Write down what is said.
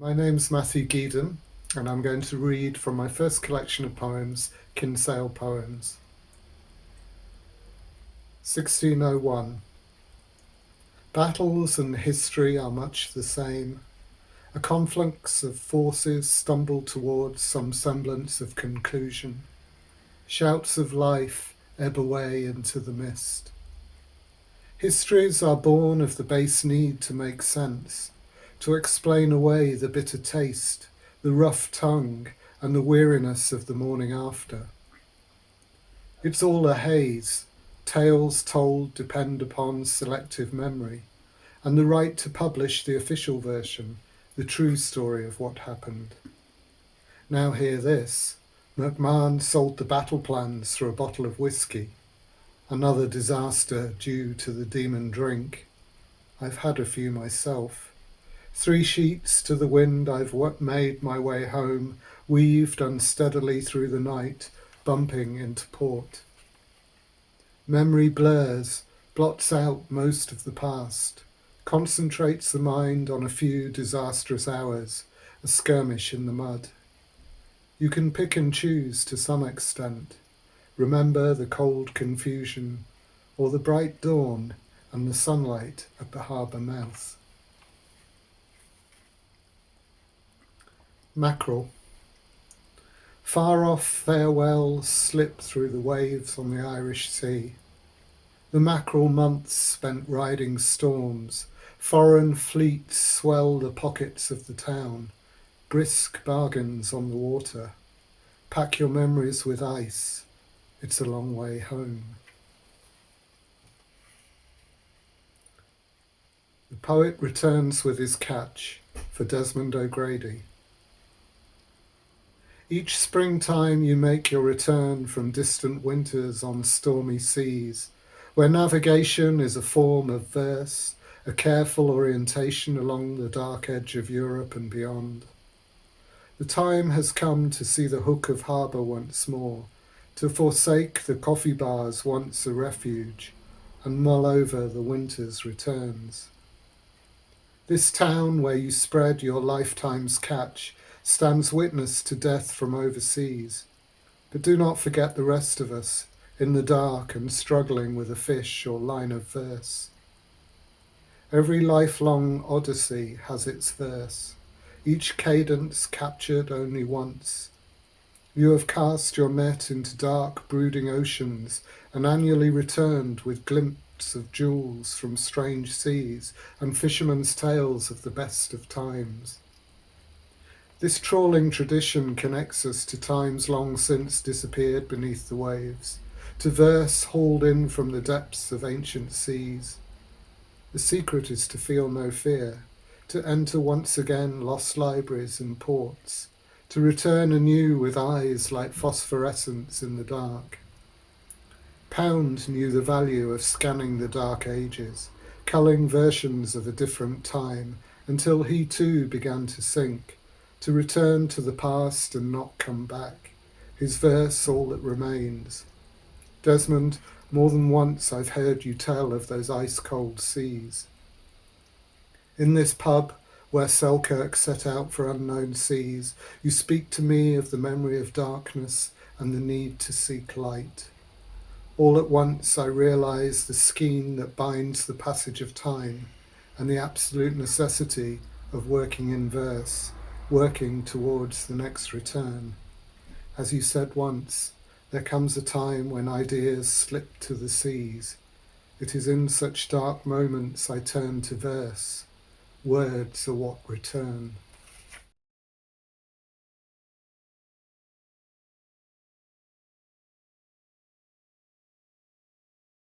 My name's Matthew Geden, and I'm going to read from my first collection of poems, Kinsale Poems. 1601. Battles and history are much the same. A conflux of forces stumble towards some semblance of conclusion. Shouts of life ebb away into the mist. Histories are born of the base need to make sense, to explain away the bitter taste, the rough tongue, and the weariness of the morning after. It's all a haze. Tales told depend upon selective memory, and the right to publish the official version, the true story of what happened. Now hear this. McMahon sold the battle plans for a bottle of whiskey. Another disaster due to the demon drink. I've had a few myself. 3 sheets to the wind I've made my way home, weaved unsteadily through the night, bumping into port. Memory blurs, blots out most of the past, concentrates the mind on a few disastrous hours, a skirmish in the mud. You can pick and choose to some extent. Remember the cold confusion, or the bright dawn and the sunlight at the harbour mouth. Mackerel. Far off farewells slip through the waves on the Irish Sea. The mackerel months spent riding storms, foreign fleets swell the pockets of the town, brisk bargains on the water. Pack your memories with ice. It's a long way home. The poet returns with his catch for Desmond O'Grady. Each springtime you make your return from distant winters on stormy seas, where navigation is a form of verse, a careful orientation along the dark edge of Europe and beyond. The time has come to see the hook of harbour once more, to forsake the coffee bars once a refuge, and mull over the winter's returns. This town where you spread your lifetime's catch stands witness to death from overseas, but do not forget the rest of us, in the dark and struggling with a fish or line of verse. Every lifelong odyssey has its verse, each cadence captured only once. You have cast your net into dark, brooding oceans and annually returned with glimpses of jewels from strange seas and fishermen's tales of the best of times. This trawling tradition connects us to times long since disappeared beneath the waves, to verse hauled in from the depths of ancient seas. The secret is to feel no fear, to enter once again lost libraries and ports, to return anew with eyes like phosphorescence in the dark. Pound knew the value of scanning the dark ages, culling versions of a different time, until he too began to sink, to return to the past and not come back, his verse all that remains. Desmond, more than once I've heard you tell of those ice-cold seas. In this pub, where Selkirk set out for unknown seas, you speak to me of the memory of darkness and the need to seek light. All at once I realise the skein that binds the passage of time and the absolute necessity of working in verse, working towards the next return. As you said once, there comes a time when ideas slip to the seas. It is in such dark moments I turn to verse. Words are what return.